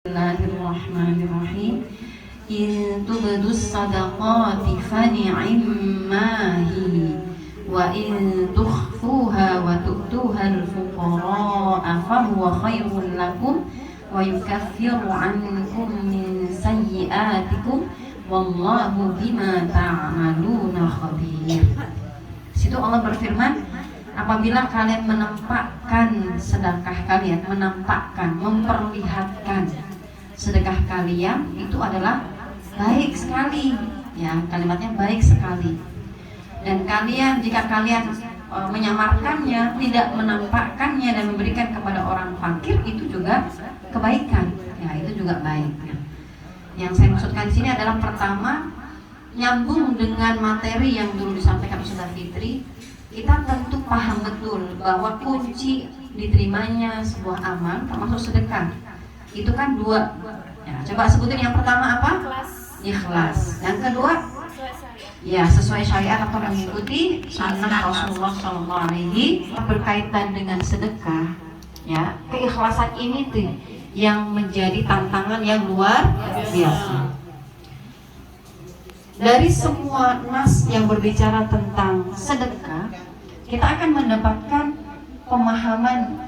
Bismillahirrahmanirrahim. In tubdus sadaqati fani'immahi wa in tukhfuha wa tu'tuha al-fuqara'a fahuwa khairun lakum wa yukaffiru 'ankum min sayyi'atikum wallahu bima ta'maluna khabir. Situ Allah berfirman, apabila kalian menampakkan sedekah kalian, memperlihatkan sedekah kalian, itu adalah baik sekali, ya, kalimatnya baik sekali. Dan kalian, jika kalian menyamarkannya, tidak menampakkannya dan memberikan kepada orang fakir, itu juga kebaikan, ya, itu juga baik. Yang saya maksudkan di sini adalah pertama, nyambung dengan materi yang dulu disampaikan Ustazah Fitri. Kita tentu paham betul bahwa kunci diterimanya sebuah amal termasuk sedekah itu kan dua, ya, coba sebutin. Yang pertama apa? Ikhlas. Yang kedua, ya, sesuai syariat atau mengikuti sunnah Rasulullah SAW. Berkaitan dengan sedekah, ya, keikhlasan ini tuh yang menjadi tantangan yang luar biasa. Dari semua nas yang berbicara tentang sedekah, kita akan mendapatkan pemahaman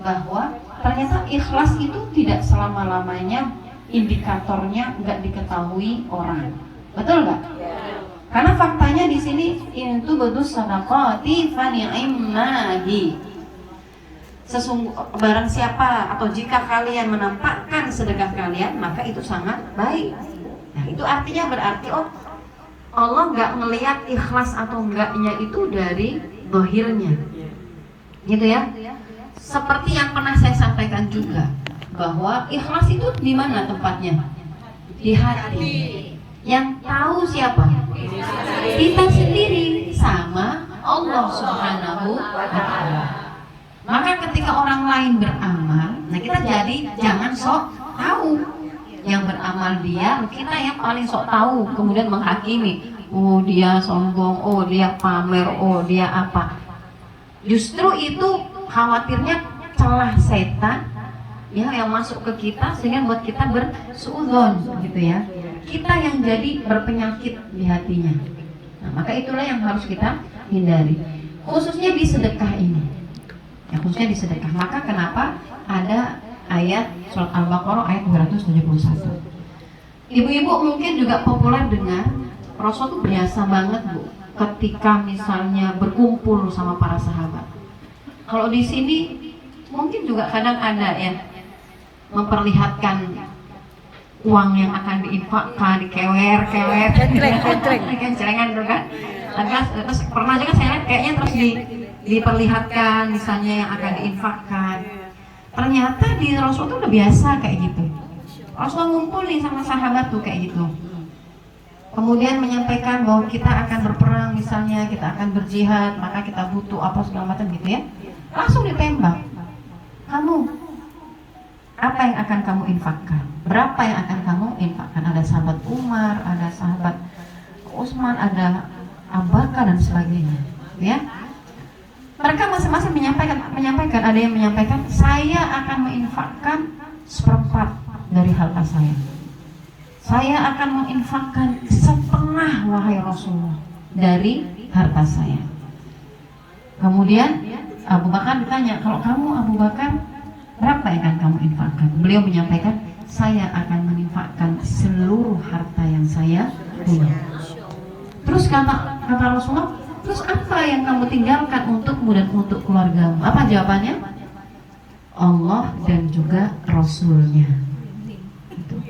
bahwa ternyata ikhlas itu tidak selama-lamanya indikatornya nggak diketahui orang. Betul nggak? Karena faktanya di sini itu bedus sadaqati fani'immahi. Barang siapa atau jika kalian menampakkan sedekah kalian, maka itu sangat baik. Nah, itu artinya berarti Allah nggak ngelihat ikhlas atau enggaknya itu dari zahirnya, gitu ya. Seperti yang pernah saya sampaikan juga, bahwa ikhlas itu di mana tempatnya? Di hati. Yang tahu siapa? Kita sendiri sama Allah Subhanahu wa Ta'ala. Maka ketika orang lain beramal, nah kita jadi jangan sok tahu. Yang beramal dia, kita yang paling sok tahu, kemudian menghakimi. Oh, dia sombong, oh dia pamer, oh dia apa. Justru itu khawatirnya celah setan, ya, yang masuk ke kita sehingga buat kita bersuudzon, gitu ya. Kita yang jadi berpenyakit di hatinya. Nah, maka itulah yang harus kita hindari, khususnya di sedekah ini, ya, khususnya di sedekah. Maka kenapa ada ayat surat Al-Baqarah ayat 271. Ibu-ibu mungkin juga populer dengar, Rasul tuh biasa banget, Bu, ketika misalnya berkumpul sama para sahabat. Kalau di sini mungkin juga kadang ada, ya, memperlihatkan uang yang akan diinfakkan, dikewer-kewer, kencengan tuh kan. Terus pernah juga saya lihat kayaknya terus diperlihatkan misalnya yang akan diinfakkan. Ternyata di Rasul tuh udah biasa kayak gitu. Rasul ngumpul nih sama sahabat tuh kayak gitu. Kemudian menyampaikan bahwa kita akan berperang, misalnya kita akan berjihad, maka kita butuh apa segala macam gitu ya. Langsung ditembak. Kamu, apa yang akan kamu infakkan? Berapa yang akan kamu infakkan? Ada sahabat Umar, ada sahabat Utsman, ada Abu Bakar dan sebagainya, ya. Mereka masing-masing menyampaikan, ada yang menyampaikan, saya akan menginfakkan 1/4 dari harta saya. Saya akan menginfakkan 1/2, wahai Rasulullah, dari harta saya. Kemudian Abu Bakar ditanya, kalau kamu Abu Bakar, berapa yang akan kamu infakkan? Beliau menyampaikan, saya akan menginfakkan seluruh harta yang saya punya. Terus kata Rasulullah, terus apa yang kamu tinggalkan untukmu dan untuk keluargamu? Apa jawabannya? Allah dan juga Rasulnya. Gitu.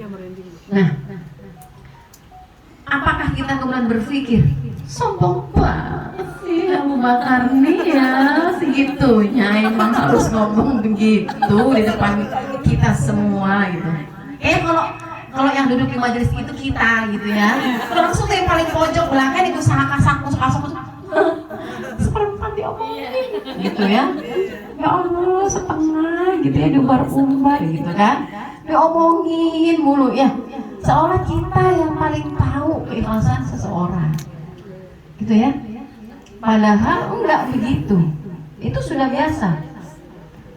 Nah, apakah kita kemudian berpikir, sombong banget sih Abu Bakar nih, ya, segitunya emang harus ngomong begitu di depan kita semua gitu. Kalau yang duduk di majelis itu kita gitu ya, langsung yang paling pojok belakang itu sasak 1/4 diomongin gitu ya. Ya Allah, setengah gitu ya, diumbar-umbar gitu kan, diomongin mulu ya, seolah kita yang paling tahu keikhlasan seseorang gitu ya. Padahal enggak begitu, itu sudah biasa.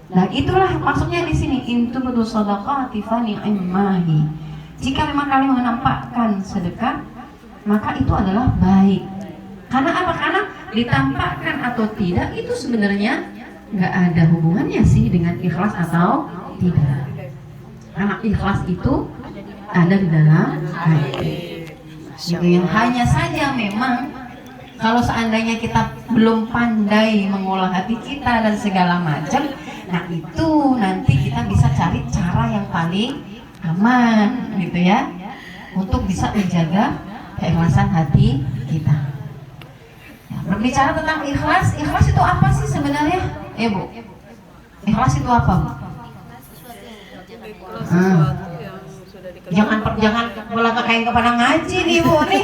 Nah itulah maksudnya di sini, intu betul shadaqati fa ni'mahi. Jika memang kalian menampakkan sedekah, maka itu adalah baik. Karena apa? Karena ditampakkan atau tidak itu sebenarnya nggak ada hubungannya sih dengan ikhlas atau tidak. Karena ikhlas itu ada di dalam hati. Gitu, yang hanya saja memang kalau seandainya kita belum pandai mengolah hati kita dan segala macam, nah itu nanti kita bisa cari cara yang paling aman gitu ya, untuk bisa menjaga keikhlasan hati kita. Ya, berbicara tentang ikhlas, ikhlas itu apa sih sebenarnya? Bu, ikhlas itu apa, Bu? Jangan bola kayak kepada ngaji nih, Bu nih.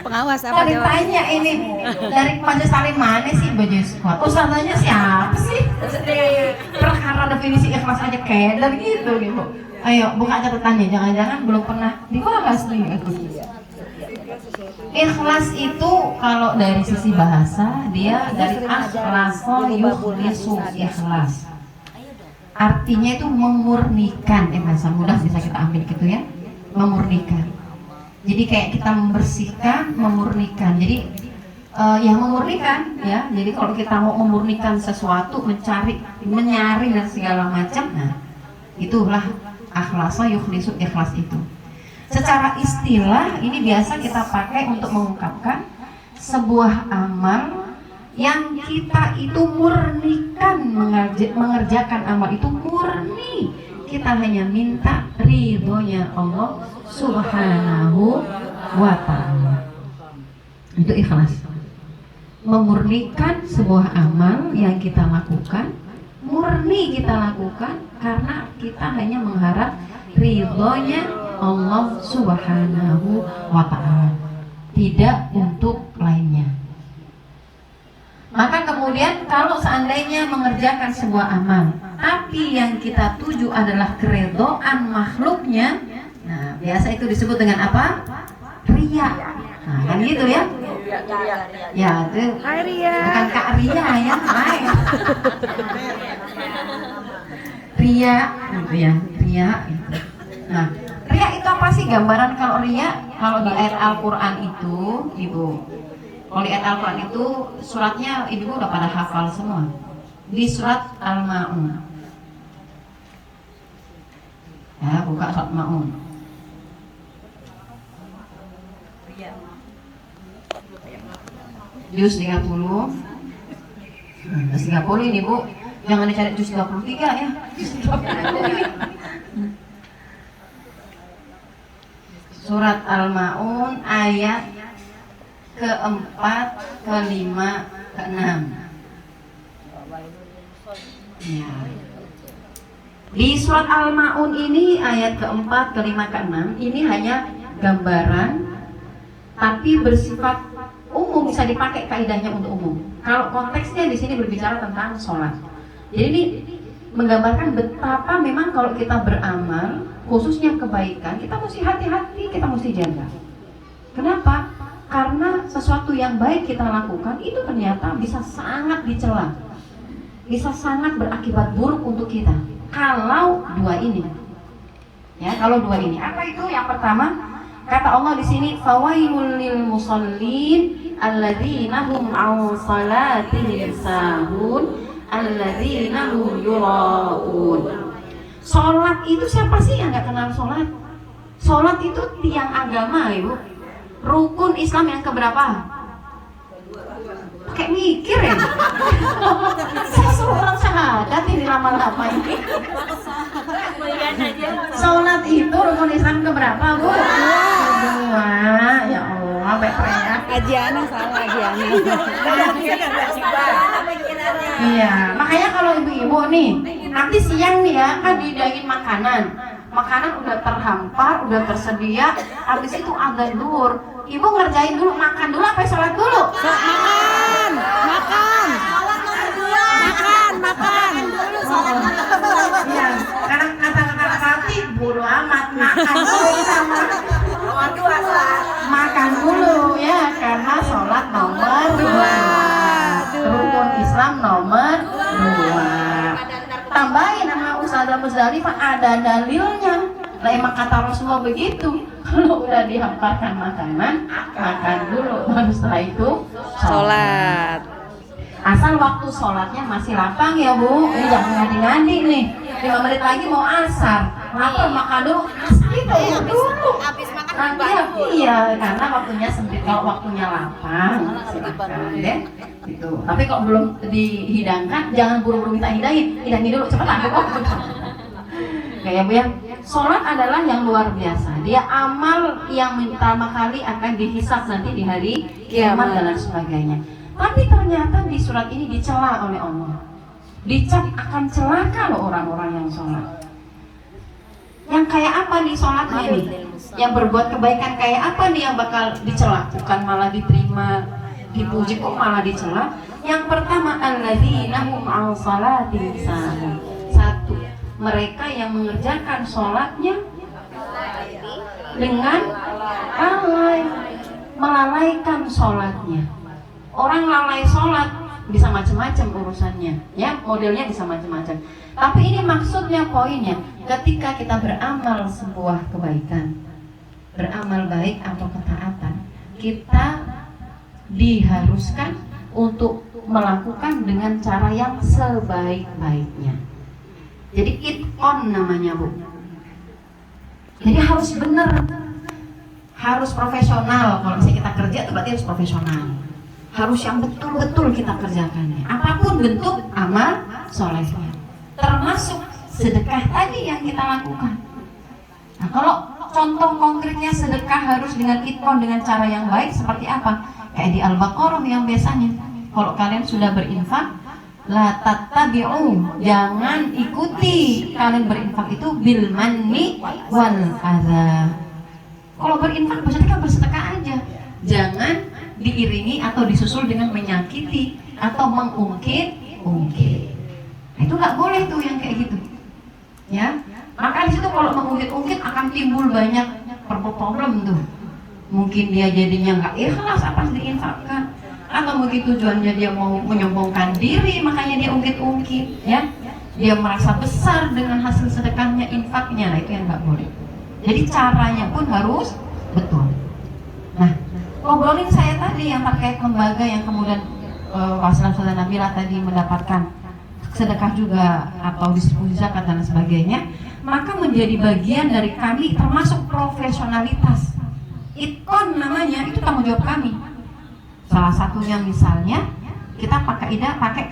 Pengawas apa jawab? Tanya ini dari Pancasila mana sih baju squad? Ustazanya siapa sih? Perkara definisi ikhlas aja keder gitu nih, Bu. Ayo buka catatannya, jangan-jangan belum pernah dibahas nih. Ikhlas itu kalau dari sisi bahasa dia dari akhlasa yukhlisu, ikhlas. Artinya itu memurnikan, bahasa mudah bisa kita ambil gitu ya, memurnikan. Jadi kayak kita membersihkan, memurnikan. Jadi memurnikan ya. Jadi kalau kita mau memurnikan sesuatu, mencari dan segala macam, nah itulah akhlasa yukhlisu, ikhlas itu. Secara istilah ini biasa kita pakai untuk mengungkapkan sebuah amal yang kita itu murnikan, mengerjakan amal itu murni, kita hanya minta ridhonya Allah Subhanahu wa ta'ala. Itu ikhlas. Memurnikan sebuah amal yang kita lakukan, murni kita lakukan karena kita hanya mengharap ridhonya Allah Subhanahu wa ta'ala, tidak untuk lainnya. Maka kemudian kalau seandainya mengerjakan sebuah amal tapi yang kita tuju adalah keridhaan makhluknya, nah biasa itu disebut dengan apa? Riya. Nah kan gitu ya. Ya itu bukan Kak Ria ya, lain. Riya gitu ya, riya gitu. Nah riya itu apa sih gambaran kalau riya? Kalau di ayat Al-Quran itu, Ibu, kalau di ayat Al-Quran itu suratnya Ibu udah pada hafal semua. Di surat Al-Ma'un. Ya, buka surat Ma'un. Juz 30. Juz 30 ini, Bu. Jangan dicari juz 33 ya. Surat Al-Ma'un ayat keempat, kelima, keenam. Ya. Di surat Al-Ma'un ini ayat keempat, kelima, keenam ini hanya gambaran, tapi bersifat umum, bisa dipakai kaidahnya untuk umum. Kalau konteksnya di sini berbicara tentang sholat. Jadi ini menggambarkan betapa memang kalau kita beramal, khususnya kebaikan, kita mesti hati-hati, kita mesti jaga. Kenapa? Karena sesuatu yang baik kita lakukan itu ternyata bisa sangat dicela, bisa sangat berakibat buruk untuk kita. Kalau dua ini, ya kalau dua ini, apa itu? Yang pertama, kata Allah di sini, fawailul lil musallin alladzina hum an salatihim sahun alladzina hum yuraun. Sholat itu siapa sih yang nggak kenal sholat? Sholat itu tiang agama, Ibu. Rukun Islam yang keberapa? Kayak mikir ya. Saya suruh orang syahadat ini lama-lama ini. Sholat itu rukun Islam keberapa, Bu? Kedua. Ya Allah, sampai teriak. Ajiana salah, Ajiana. Iya, makanya kalau ibu-ibu nih, nanti siang nih ya, kan dihidangin makanan. Makanan udah terhampar, udah tersedia, habis itu ada duhur. Ibu ngerjain dulu, makan dulu apa sholat dulu? Makan. Iya, karena kata-kata Fatih buru amat, makan dulu sama makan dulu ya, karena sholat nomor 2, rukun Islam nomor 2. Muzdalifah ada dalilnya. Lah emang kata Rasulullah begitu. Kalau udah dihamparkan makanan, makan dulu, baru setelah itu Sholat. Asal waktu sholatnya masih lapang ya Bu. Ini jangan ngadi-ngadi nih. 5 menit lagi mau asar. Lapar makan dulu. Gitu dulu. Habis makan Nanti aku iya, karena waktunya sempit. Kalau waktunya lapang, silakan deh. Gitu. Tapi kalau belum dihidangkan, jangan buru-buru minta hidangi dulu, cepetan kok. Kayak Bu ya. Sholat adalah yang luar biasa. Dia amal yang pertama kali akan dihisab nanti di hari kiamat dan lain sebagainya. Tapi ternyata di surat ini dicela oleh Allah. Dicap akan celaka loh orang-orang yang sholat. Yang kayak apa nih sholatnya nih? Yang berbuat kebaikan kayak apa nih yang bakal dicela? Bukan malah diterima, dipuji, kok malah dicela. Yang pertama, alladzina hum 'an shalatihim sahun. Satu, mereka yang mengerjakan sholatnya dengan lalai, melalaikan sholatnya. Orang lalai sholat bisa macam-macam urusannya, ya modelnya bisa macam-macam. Tapi ini maksudnya poinnya, ketika kita beramal sebuah kebaikan, beramal baik atau ketaatan, kita diharuskan untuk melakukan dengan cara yang sebaik-baiknya. Jadi itqon namanya Bu. Jadi harus benar, harus profesional. Kalau misalnya kita kerja itu berarti harus profesional. Harus yang betul-betul kita kerjakannya. Apapun bentuk amal solehnya, termasuk sedekah tadi yang kita lakukan. Nah, kalau contoh konkretnya sedekah harus dengan itqon, dengan cara yang baik seperti apa? Kayak di Al-Baqarah yang biasanya, kalau kalian sudah berinfak, la tattabi'u, jangan ikuti kalian berinfak itu bil manni wal adza. Kalau berinfak maksudnya kan bersedekah aja, jangan diiringi atau disusul dengan menyakiti atau mengungkit-ungkit. Nah, itu nggak boleh tuh yang kayak gitu, ya. Maka di situ kalau mengungkit-ungkit akan timbul banyak problem tuh. Mungkin dia jadinya nggak ikhlas apa yang diinfakkan, atau mungkin tujuannya dia mau menyombongkan diri, makanya dia ungkit-ungkit, ya. Dia merasa besar dengan hasil sedekahnya, infaknya. Nah, itu yang nggak boleh. Jadi caranya pun harus betul. Nah, ngobrolin saya tadi yang terkait lembaga yang kemudian Wassalamualaikum Nabila tadi mendapatkan sedekah juga atau distribusi zakat dan sebagainya, maka menjadi bagian dari kami termasuk profesionalitas. Itqon namanya, itu tanggung jawab kami. Salah satunya misalnya kita pakai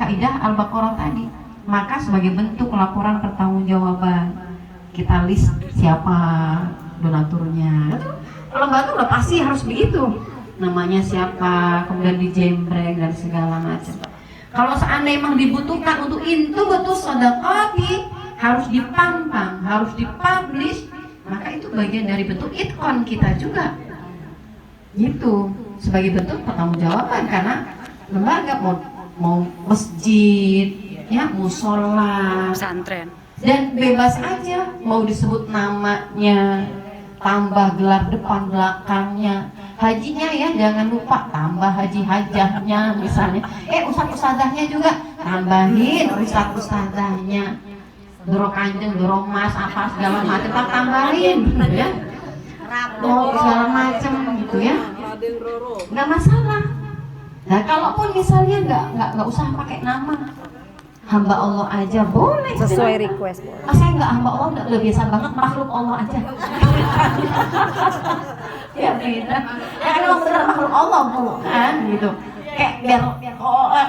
kaidah Al-Baqarah tadi, maka sebagai bentuk laporan pertanggungjawaban kita list siapa donaturnya. Lembaga udah pasti harus begitu, namanya siapa, kemudian dijembreng dan segala macam. Kalau seandainya memang dibutuhkan untuk itu betul sedekah, harus dipampang, harus dipublish, maka itu bagian dari bentuk itqon kita juga. Gitu, sebagai bentuk pertanggungjawaban, karena lembaga mau masjid, ya, musola, Pesantren. dan bebas aja mau disebut namanya, tambah gelar depan belakangnya. Hajinya ya jangan lupa tambah haji hajahnya misalnya. Ustadz-ustadzahnya juga tambahin ustadz-ustadzahnya. Doro kanjeng, doro mas, apa segala macam tambahin gitu ya. Mau segala macam gitu ya. Nggak masalah. Nah, kalaupun misalnya nggak usah pakai nama, hamba Allah aja boleh. Sesuai request. Saya nggak hamba Allah, udah biasa banget makhluk Allah aja. Ya beda. Ya kan emang bener makhluk Allah Bu kan gitu. Kayak biar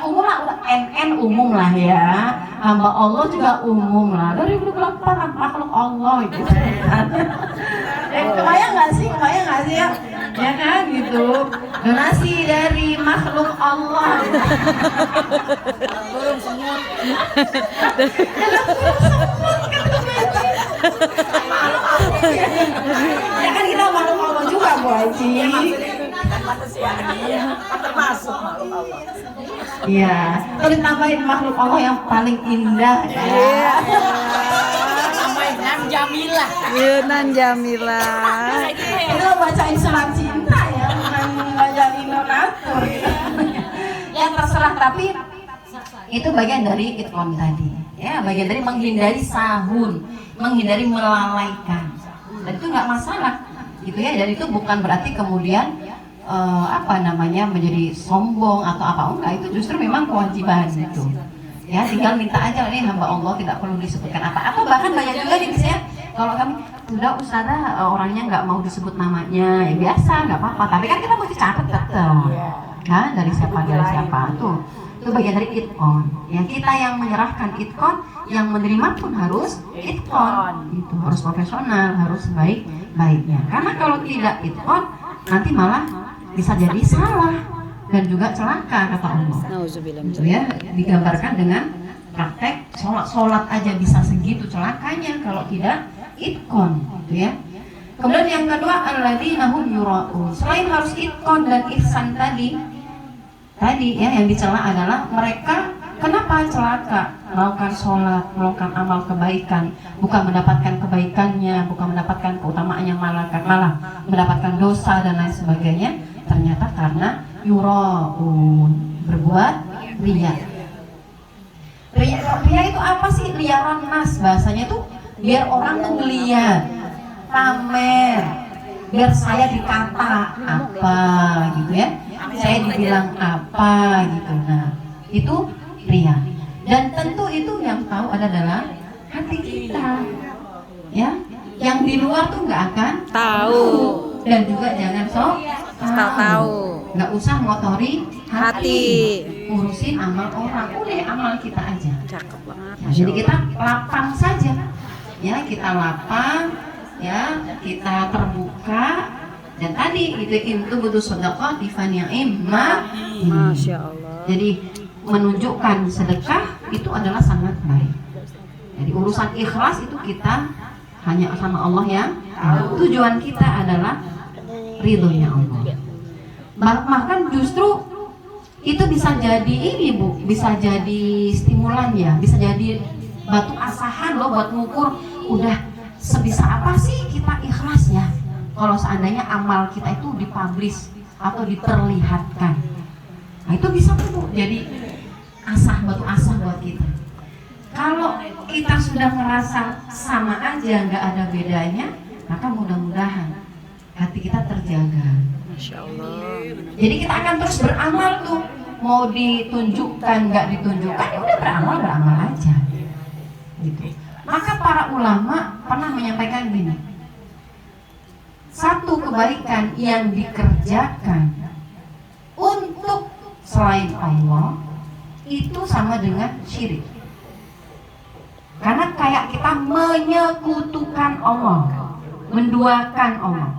umum lah, udah NN umum lah ya. Hamba Allah juga umum lah. 2028 makhluk Allah gitu. Kebayang nggak sih ya? Ya kan gitu. Donasi dari makhluk Allah. Burung semut. Ya kan kita makhluk Allah juga Bu Haji. Termasuk makhluk Allah. Iya, terus tambahin makhluk Allah yang paling indah. Ya. Namanya Nan Jamila. Yunan Jamila. Itu bacain surat cinta ya, bukan bacain donatur. Ya terserah, tapi itu bagian dari itqon tadi. Ya, bagian dari menghindari sahun, menghindari melalaikan. Dan itu nggak masalah, gitu ya. Dan itu bukan berarti kemudian menjadi sombong atau apa, enggak. Itu justru memang kewajiban itu. Ya, tinggal minta aja, nih hamba Allah tidak perlu disebutkan apa. Atau bahkan banyak juga nih misalnya, kalau kami sudah ustazah orangnya nggak mau disebut namanya, ya biasa, nggak apa-apa. Tapi kan kita mesti catat tetap, nah dari siapa tuh. Itu bagian dari itkon. Ya, kita yang menyerahkan itkon, yang menerima pun harus itkon. Itu harus profesional, harus baik-baiknya. Karena kalau tidak itkon, nanti malah bisa jadi salah dan juga celaka kata Allah. Gitu ya, digambarkan dengan praktek sholat aja bisa segitu celakanya kalau tidak itkon, gitu ya. Kemudian yang kedua, alladzina hum yura'un. Selain harus itkon dan ihsan tadi ya, yang dicela adalah mereka kenapa celaka melakukan sholat, melakukan amal kebaikan, bukan mendapatkan kebaikannya, bukan mendapatkan keutamaan yang malah mendapatkan dosa dan lain sebagainya. Ternyata karena yura'un, berbuat riya. Riya itu apa sih? Riya nas, bahasanya tuh biar orang tuh ngeliat, pamer, biar saya dikata apa gitu ya, saya dibilang apa gitu. Nah, itu riya. Dan tentu itu yang tahu adalah hati kita, ya. Yang di luar tuh nggak akan Tahu. Dan juga jangan Tahu. Nggak usah ngotori Hati. urusin amal orang, udah amal kita aja. Cakep banget. Nah, jadi kita lapang saja, ya, kita lapang, ya, kita terbuka. Dan tadi itu butuh sedekah difani'im ma. Masya Allah. Jadi menunjukkan sedekah itu adalah sangat baik. Jadi urusan ikhlas itu kita hanya sama Allah yang tahu. Tujuan kita adalah ridhonya Allah. Bahkan justru itu bisa jadi ini Bu, bisa jadi stimulan ya, bisa jadi batu asahan loh buat ngukur udah sebisa apa sih kita ikhlas ya. Kalau seandainya amal kita itu dipublish atau diperlihatkan, nah itu bisa tuh jadi batu asah buat kita. Kalau kita sudah merasa sama aja, nggak ada bedanya, maka mudah-mudahan hati kita terjaga. Masya Allah. Jadi kita akan terus beramal tuh, mau ditunjukkan nggak ditunjukkan, ya udah beramal aja, gitu. Maka para ulama pernah menyampaikan gini, satu kebaikan yang dikerjakan untuk selain Allah itu sama dengan syirik. Karena kayak kita menyekutukan Allah, menduakan Allah.